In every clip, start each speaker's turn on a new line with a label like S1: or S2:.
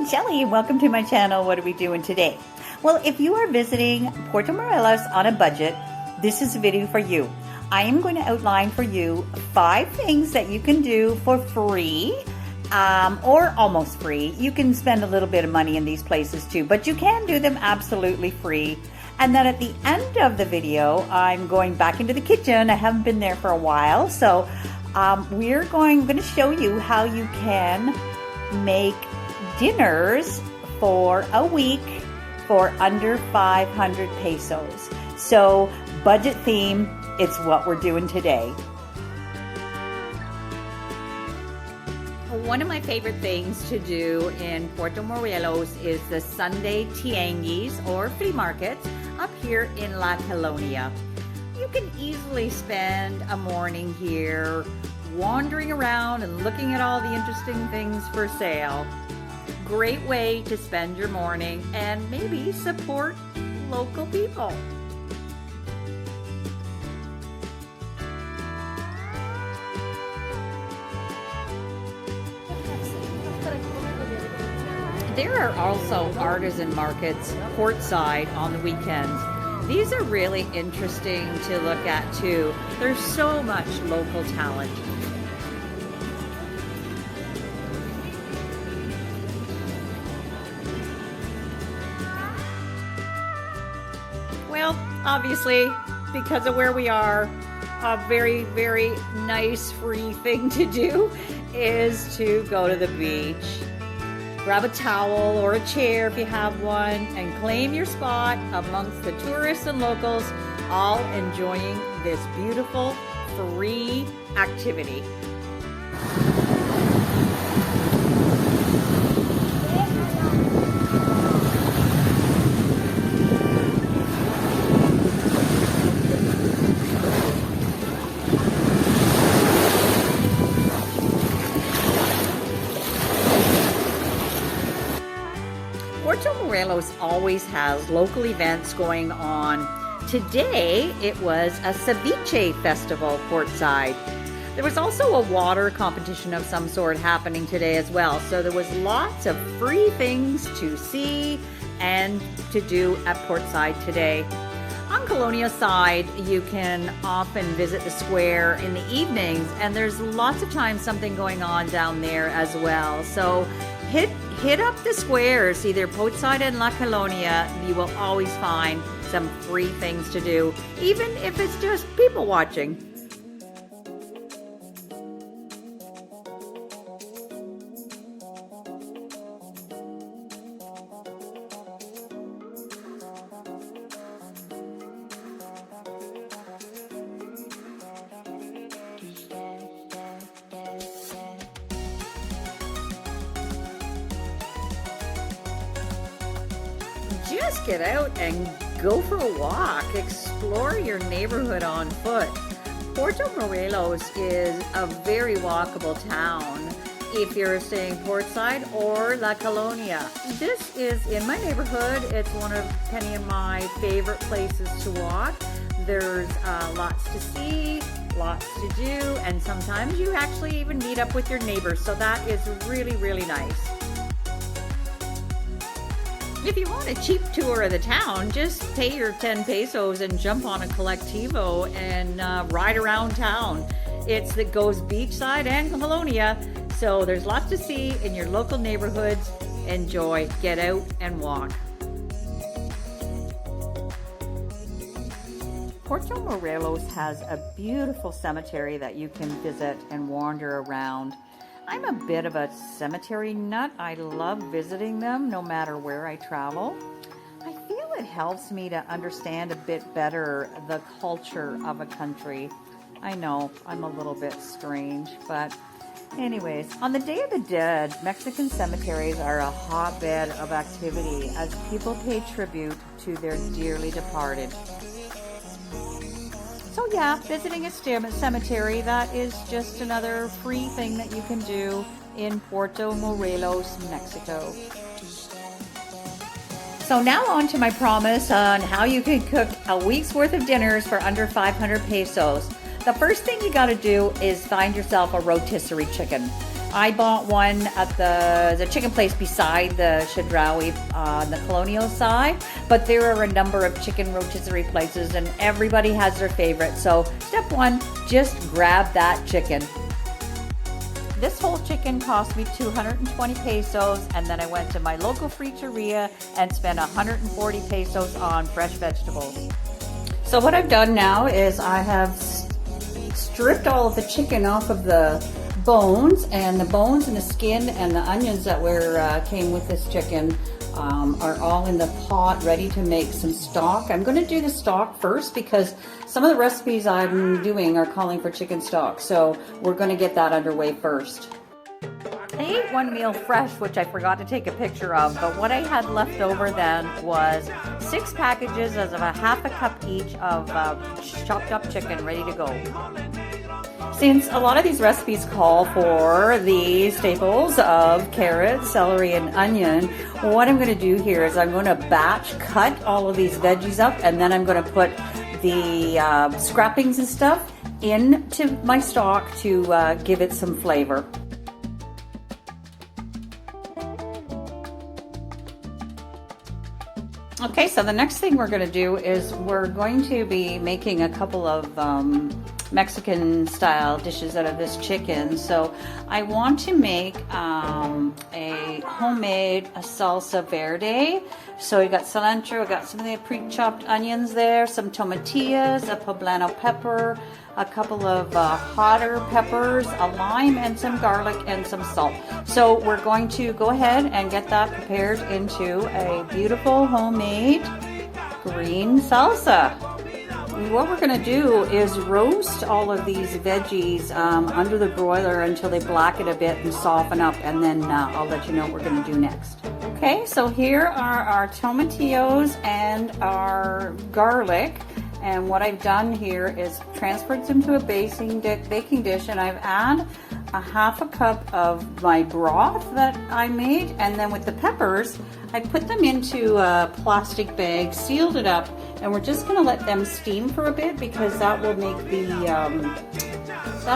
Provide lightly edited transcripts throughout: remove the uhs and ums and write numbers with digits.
S1: I'm Shelly and welcome to my channel. What are we doing today? Well, if you are visiting Puerto Morelos on a budget, this is a video for you. I am going to outline for you 5 things that you can do for free or almost free. You can spend a little bit of money in these places too, but you can do them absolutely free. And then at the end of the video, I'm going back into the kitchen. I haven't been there for a while, so we're going to show you how you can make dinners for a week for under 500 pesos. So budget theme, it's what we're doing today. One of my favorite things to do in Puerto Morelos is the Sunday tianguis or flea markets up here in La Colonia. You can easily spend a morning here wandering around and looking at all the interesting things for sale. Great way to spend your morning and maybe support local people. There are also artisan markets portside on the weekends. These are really interesting to look at too. There's so much local talent. Well, obviously, because of where we are, a very, very nice free thing to do is to go to the beach. Grab a towel or a chair if you have one and claim your spot amongst the tourists and locals, all enjoying this beautiful free activity. Puerto Morelos always has local events going on. Today, it was a ceviche festival portside. There was also a water competition of some sort happening today as well. So there was lots of free things to see and to do at portside today. On Colonia side, you can often visit the square in the evenings, and there's lots of times something going on down there as well. So hit up the squares, either portside and La Colonia. You will always find some free things to do, even if it's just people watching. Just get out and go for a walk. Explore your neighborhood on foot. Puerto Morelos is a very walkable town if you're staying portside or La Colonia. This is in my neighborhood. It's one of Penny and my favorite places to walk. There's lots to see, lots to do, and sometimes you actually even meet up with your neighbors. So that is really, really nice. If you want a cheap tour of the town, just pay your 10 pesos and jump on a colectivo and ride around town. It goes beachside and Colonia, so there's lots to see in your local neighborhoods. Enjoy, get out and walk. Puerto Morelos has a beautiful cemetery that you can visit and wander around. I'm a bit of a cemetery nut. I love visiting them no matter where I travel. I feel it helps me to understand a bit better the culture of a country. I know I'm a little bit strange, but anyways, on the Day of the Dead, Mexican cemeteries are a hotbed of activity as people pay tribute to their dearly departed. So yeah, visiting a cemetery, that is just another free thing that you can do in Puerto Morelos, Mexico. So now on to my promise on how you can cook a week's worth of dinners for under 500 pesos. The first thing you got to do is find yourself a rotisserie chicken. I bought one at the chicken place beside the Chedraui on the Colonial side, but there are a number of chicken rotisserie places and everybody has their favorite. So step one, just grab that chicken. This whole chicken cost me 220 pesos, and then I went to my local friteria and spent 140 pesos on fresh vegetables. So what I've done now is I have stripped all of the chicken off of the bones, and the skin and the onions that came with this chicken are all in the pot ready to make some stock. I'm going to do the stock first because some of the recipes I'm doing are calling for chicken stock, so we're going to get that underway first. I ate one meal fresh, which I forgot to take a picture of, but what I had left over then was 6 packages of a half a cup each of chopped up chicken ready to go. Since a lot of these recipes call for the staples of carrot, celery, and onion, what I'm going to do here is I'm going to batch cut all of these veggies up, and then I'm going to put the scrappings and stuff into my stock to give it some flavor. Okay, so the next thing we're going to do is we're going to be making a couple of Mexican style dishes out of this chicken. So I want to make a homemade salsa verde. So we got cilantro, we got some of the pre-chopped onions there, some tomatillas, a poblano pepper, a couple of hotter peppers, a lime, and some garlic and some salt. So we're going to go ahead and get that prepared into a beautiful homemade green salsa. What we're going to do is roast all of these veggies under the broiler until they blacken a bit and soften up, and then I'll let you know what we're going to do next. Okay, so here are our tomatillos and our garlic, and what I've done here is transferred them to a baking dish, and I've added a half a cup of my broth that I made, and then with the peppers I put them into a plastic bag, sealed it up, and we're just going to let them steam for a bit because that will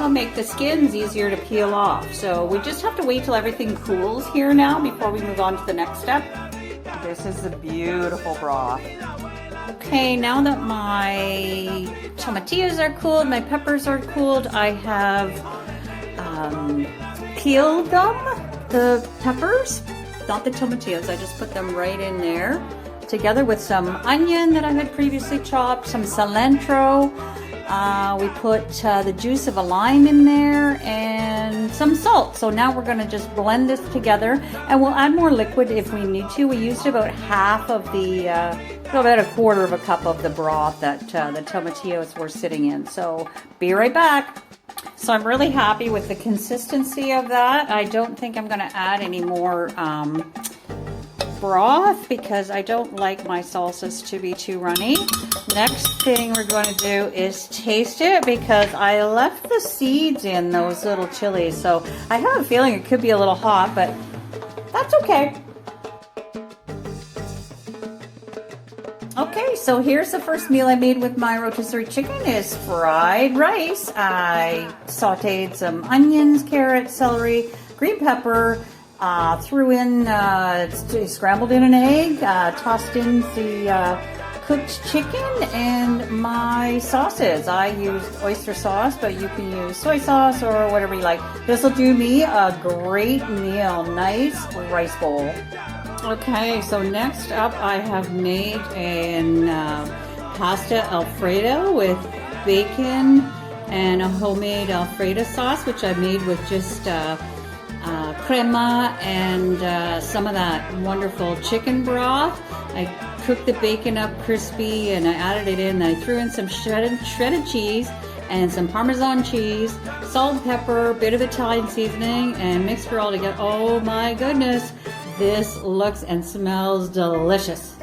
S1: make the skins easier to peel off. So we just have to wait till everything cools here now before we move on to the next step. This is the beautiful broth. Okay, now that my tomatillas are cooled, my peppers are cooled, I have peeled them, the peppers, not the tomatillas. I just put them right in there together with some onion that I had previously chopped, some cilantro. We put the juice of a lime in there and some salt. So now we're going to just blend this together, and we'll add more liquid if we need to. We used about half of about a quarter of a cup of the broth that the tomatillos were sitting in. So be right back. So I'm really happy with the consistency of that. I don't think I'm going to add any more broth because I don't like my salsas to be too runny. Next thing we're going to do is taste it because I left the seeds in those little chilies. So I have a feeling it could be a little hot, but that's okay. Okay, so here's the first meal I made with my rotisserie chicken is fried rice. I sauteed some onions, carrots, celery, green pepper, threw in, scrambled in an egg, tossed in the cooked chicken and my sauces. I used oyster sauce, but you can use soy sauce or whatever you like. This will do me a great meal. Nice rice bowl. Okay, so next up I have made an pasta Alfredo with bacon and a homemade Alfredo sauce, which I made with just crema and some of that wonderful chicken broth. I cooked the bacon up crispy and I added it in. I threw in some shredded cheese and some Parmesan cheese, salt, pepper, bit of Italian seasoning, and mixed it all together. Oh my goodness, this looks and smells delicious.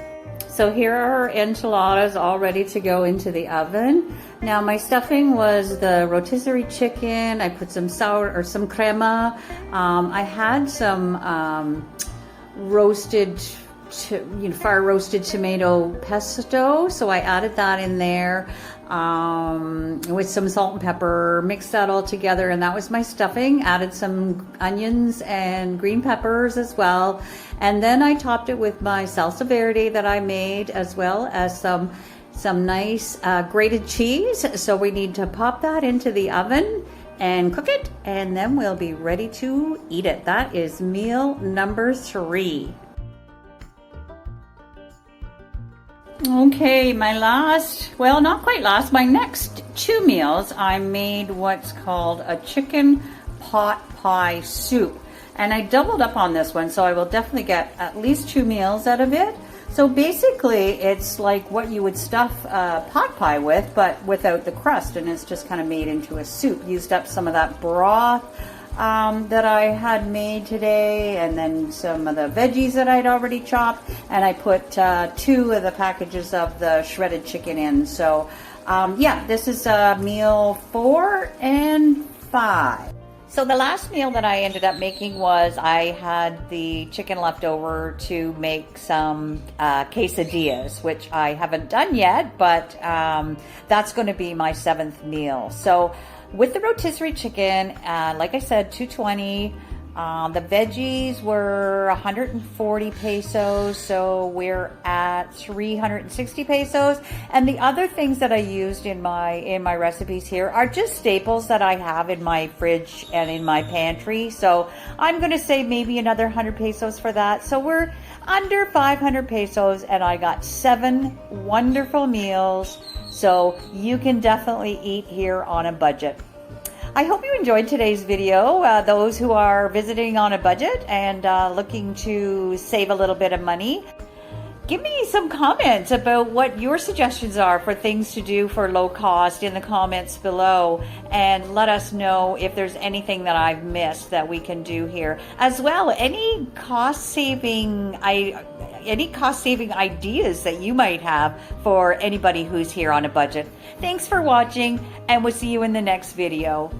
S1: So here are our enchiladas all ready to go into the oven. Now my stuffing was the rotisserie chicken. I put some some crema. I had some fire roasted tomato pesto, so I added that in there. with some salt and pepper, mixed that all together, and that was my stuffing. Added some onions and green peppers as well, and then I topped it with my salsa verde that I made, as well as some nice grated cheese. So we need to pop that into the oven and cook it, and then we'll be ready to eat it. That is meal number 3. Okay, my last, well, not quite last, my next 2 meals, I made what's called a chicken pot pie soup. And I doubled up on this one, so I will definitely get at least 2 meals out of it. So basically, it's like what you would stuff pot pie with, but without the crust, and it's just kind of made into a soup. Used up some of that broth that I had made today, and then some of the veggies that I'd already chopped, and I put 2 of the packages of the shredded chicken in. So yeah, this is meal 4 and 5. So the last meal that I ended up making was, I had the chicken left over to make some quesadillas, which I haven't done yet, but that's going to be my 7th meal. So with the rotisserie chicken, like I said, $2.20. The veggies were 140 pesos, so we're at 360 pesos. And the other things that I used in my recipes here are just staples that I have in my fridge and in my pantry. So I'm going to say maybe another 100 pesos for that. So we're under 500 pesos, and I got 7 wonderful meals. So you can definitely eat here on a budget. I hope you enjoyed today's video. Those who are visiting on a budget and looking to save a little bit of money, give me some comments about what your suggestions are for things to do for low cost in the comments below, and let us know if there's anything that I've missed that we can do here. As well, any cost-saving ideas that you might have for anybody who's here on a budget. Thanks for watching, and we'll see you in the next video.